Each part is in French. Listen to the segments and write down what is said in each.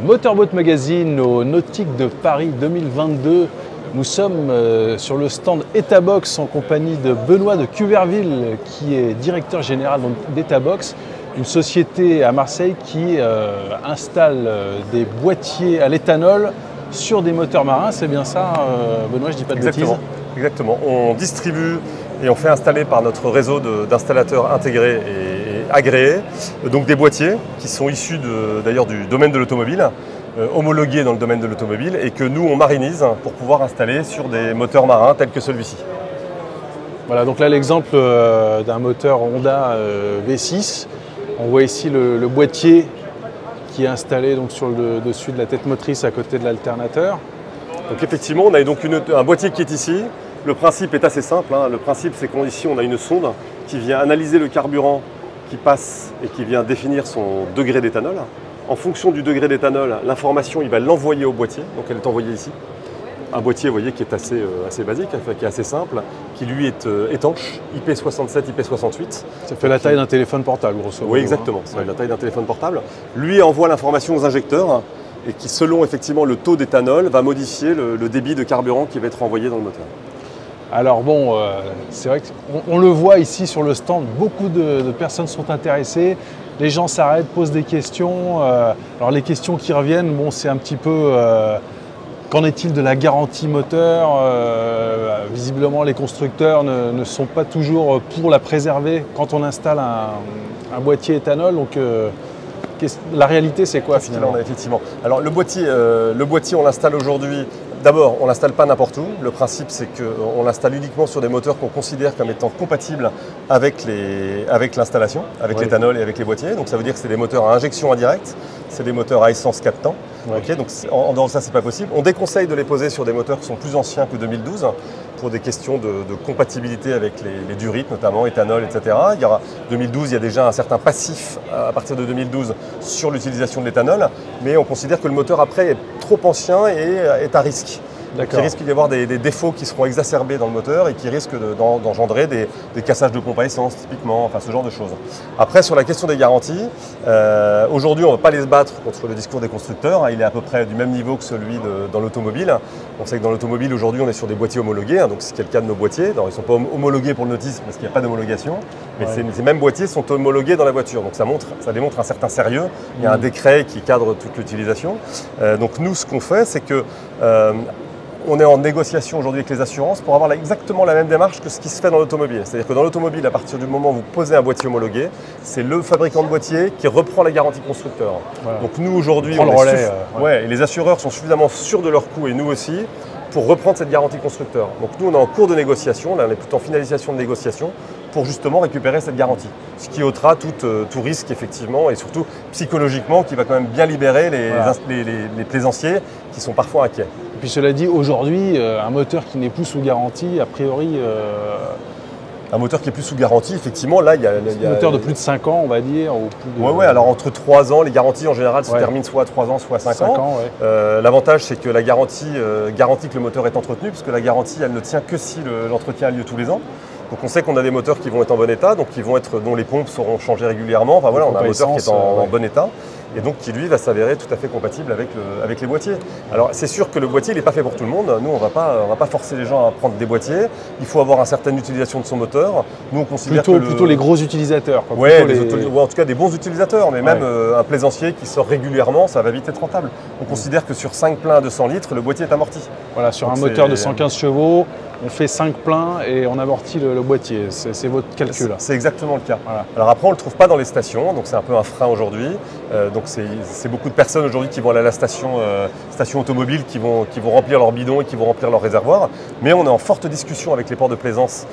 Motorboat Magazine au Nautique de Paris 2022. Nous sommes sur le stand Etabox en compagnie de Benoît de Cuverville qui est directeur général d'Etabox, une société à Marseille qui installe des boîtiers à l'éthanol sur des moteurs marins. C'est bien ça, Benoît, je dis pas de bêtises? Exactement. On distribue et on fait installer par notre réseau d'installateurs intégrés et agréés donc des boîtiers qui sont issus d'ailleurs du domaine de l'automobile, homologués dans le domaine de l'automobile et que nous on marinise pour pouvoir installer sur des moteurs marins tels que celui-ci. Voilà, donc là l'exemple d'un moteur Honda V6. On voit ici le boîtier qui est installé donc sur le dessus de la tête motrice à côté de l'alternateur. Donc effectivement, on a donc un boîtier qui est ici. Le principe est assez simple. Le principe, c'est qu'ici, on a une sonde qui vient analyser le carburant qui passe et qui vient définir son degré d'éthanol. En fonction du degré d'éthanol, l'information, il va l'envoyer au boîtier. Donc elle est envoyée ici. Un boîtier, vous voyez, qui est assez basique, qui est assez simple, qui lui est étanche, IP67, IP68. Ça fait la taille d'un téléphone portable, grosso modo. Oui, exactement. Ça fait la taille d'un téléphone portable. Lui envoie l'information aux injecteurs et qui, selon effectivement le taux d'éthanol, va modifier le débit de carburant qui va être envoyé dans le moteur. Alors bon, c'est vrai qu'on le voit ici sur le stand, beaucoup de personnes sont intéressées, les gens s'arrêtent, posent des questions. Alors les questions qui reviennent, bon, c'est un petit peu qu'en est-il de la garantie moteur? Visiblement les constructeurs ne sont pas toujours pour la préserver quand on installe un boîtier éthanol. Donc la réalité c'est quoi finalement? Effectivement. Alors le boîtier on l'installe aujourd'hui. D'abord, on ne l'installe pas n'importe où. Le principe, c'est qu'on l'installe uniquement sur des moteurs qu'on considère comme étant compatibles avec l'installation, avec l'éthanol et avec les boîtiers. Donc ça veut dire que c'est des moteurs à injection indirecte, c'est des moteurs à essence 4 temps. Ouais. Okay, donc en dehors de ça, ce n'est pas possible. On déconseille de les poser sur des moteurs qui sont plus anciens que 2012 pour des questions de compatibilité avec les durites, notamment éthanol, etc. 2012, il y a déjà un certain passif à partir de 2012 sur l'utilisation de l'éthanol, mais on considère que le moteur après est trop ancien et est à risque. Donc, il risque d'y avoir des défauts qui seront exacerbés dans le moteur et qui risquent d'engendrer des cassages de pompe à essence typiquement, enfin ce genre de choses. Après sur la question des garanties, aujourd'hui on ne va pas les battre contre le discours des constructeurs, il est à peu près du même niveau que celui dans l'automobile. On sait que dans l'automobile aujourd'hui on est sur des boîtiers homologués, donc c'est le cas de nos boîtiers. Alors, ils ne sont pas homologués pour le nautisme parce qu'il n'y a pas d'homologation, mais ces mêmes boîtiers sont homologués dans la voiture, donc ça démontre un certain sérieux. Il y a un décret qui cadre toute l'utilisation. Donc nous ce qu'on fait c'est que on est en négociation aujourd'hui avec les assurances pour avoir exactement la même démarche que ce qui se fait dans l'automobile. C'est-à-dire que dans l'automobile, à partir du moment où vous posez un boîtier homologué, c'est le fabricant de boîtier qui reprend la garantie constructeur. Voilà. Donc nous aujourd'hui, et les assureurs sont suffisamment sûrs de leur coût et nous aussi pour reprendre cette garantie constructeur. Donc nous on est en cours de négociation, là on est plutôt en finalisation de négociation pour justement récupérer cette garantie. Ce qui ôtera tout risque effectivement et surtout psychologiquement qui va quand même bien libérer les plaisanciers qui sont parfois inquiets. Et puis cela dit, aujourd'hui, un moteur qui n'est plus sous garantie, a priori... Un moteur qui est plus sous garantie, effectivement, là, il y a un moteur de plus de 5 ans, on va dire. Ou plus de... Oui, alors entre 3 ans, les garanties en général se terminent soit à 3 ans, soit à 5 ans. L'avantage, c'est que la garantie garantit que le moteur est entretenu, puisque la garantie, elle ne tient que si l'entretien a lieu tous les ans. Donc on sait qu'on a des moteurs qui vont être en bon état, donc dont les pompes seront changées régulièrement. Enfin voilà, on a un moteur qui est en bon état et donc qui lui va s'avérer tout à fait compatible avec les boîtiers. Alors c'est sûr que le boîtier il n'est pas fait pour tout le monde. Nous on va pas forcer les gens à prendre des boîtiers. Il faut avoir une certaine utilisation de son moteur. Nous on considère plutôt les gros utilisateurs. Oui, ou en tout cas des bons utilisateurs, mais même un plaisancier qui sort régulièrement, ça va vite être rentable. On considère que sur 5 pleins à 200 litres, le boîtier est amorti. Voilà, sur un moteur de 115 chevaux, on fait 5 pleins et on amortit le boîtier. C'est votre calcul. C'est exactement le cas. Voilà. Alors après, on ne le trouve pas dans les stations, donc c'est un peu un frein aujourd'hui. Donc c'est beaucoup de personnes aujourd'hui qui vont aller à la station automobile, qui vont remplir leur bidon et qui vont remplir leur réservoir. Mais on est en forte discussion avec les ports de plaisance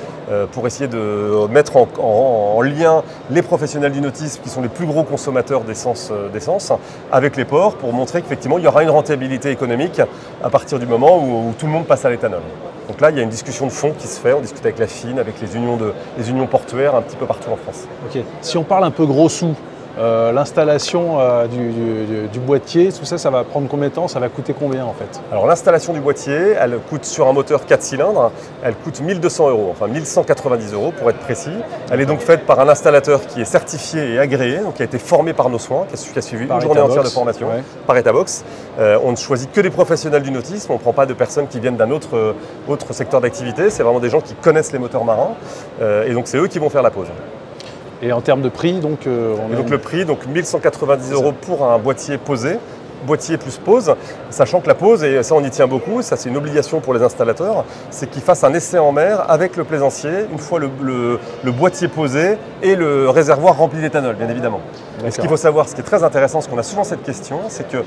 pour essayer de mettre en lien les professionnels du nautisme, qui sont les plus gros consommateurs d'essence, avec les ports, pour montrer qu'effectivement, il y aura une rentabilité économique à partir du moment où tout le monde passe à l'éthanol. Donc là, il y a une discussion de fond qui se fait. On discute avec la FIN, avec les unions portuaires un petit peu partout en France. Ok. Si on parle un peu gros sous, L'installation du boîtier, tout ça, ça va prendre combien de temps? Ça va coûter combien en fait? Alors l'installation du boîtier, elle coûte sur un moteur 4 cylindres, elle coûte 1 200 €, enfin 1 190 € pour être précis. Elle est donc faite par un installateur qui est certifié et agréé, donc qui a été formé par nos soins, qui a suivi une journée entière de formation par Etabox. On ne choisit que des professionnels du nautisme, on ne prend pas de personnes qui viennent d'un autre secteur d'activité, c'est vraiment des gens qui connaissent les moteurs marins, et donc c'est eux qui vont faire la pose. Et en termes de prix, donc le prix, donc 1 190 € pour un boîtier posé, boîtier plus pose, sachant que la pose, et ça on y tient beaucoup, ça c'est une obligation pour les installateurs, c'est qu'ils fassent un essai en mer avec le plaisancier, une fois le boîtier posé et le réservoir rempli d'éthanol, bien évidemment. Et ce qu'il faut savoir, ce qui est très intéressant, parce qu'on a souvent cette question, c'est que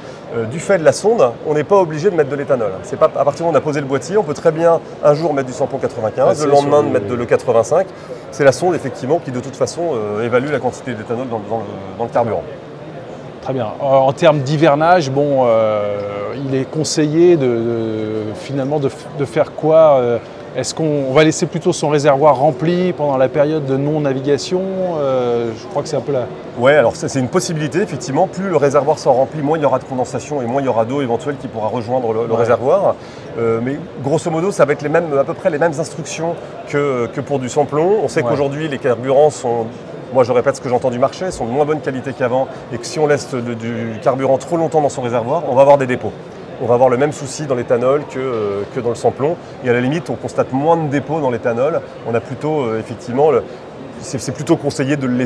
du fait de la sonde, on n'est pas obligé de mettre de l'éthanol. C'est pas à partir du moment où on a posé le boîtier, on peut très bien un jour mettre du samplon 95, le lendemain de mettre de l'E85. C'est la sonde effectivement qui de toute façon évalue la quantité d'éthanol dans le carburant. Très bien. En termes d'hivernage, bon, il est conseillé finalement de faire quoi? Est-ce qu'on va laisser plutôt son réservoir rempli pendant la période de non-navigation? Je crois que c'est un peu là. Oui, alors c'est une possibilité, effectivement. Plus le réservoir s'en remplit, moins il y aura de condensation et moins il y aura d'eau éventuelle qui pourra rejoindre le réservoir. Mais grosso modo, ça va être à peu près les mêmes instructions que pour du samplon. On sait qu'aujourd'hui, les carburants sont... Moi, je répète ce que j'entends du marché, sont de moins bonne qualité qu'avant et que si on laisse du carburant trop longtemps dans son réservoir, on va avoir des dépôts. On va avoir le même souci dans l'éthanol que dans le samplon. Et à la limite, on constate moins de dépôts dans l'éthanol. On a plutôt, effectivement, c'est plutôt conseillé de le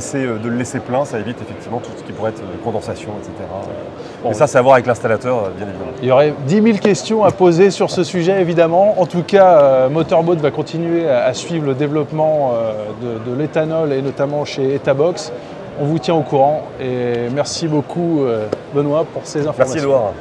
laisser plein. Ça évite effectivement tout ce qui pourrait être condensation, etc. Mais ça, c'est à voir avec l'installateur, bien évidemment. Il y aurait 10 000 questions à poser sur ce sujet, évidemment. En tout cas, Motorboat va continuer à suivre le développement de l'éthanol et notamment chez Etabox. On vous tient au courant et merci beaucoup, Benoît, pour ces informations. Merci, Edouard.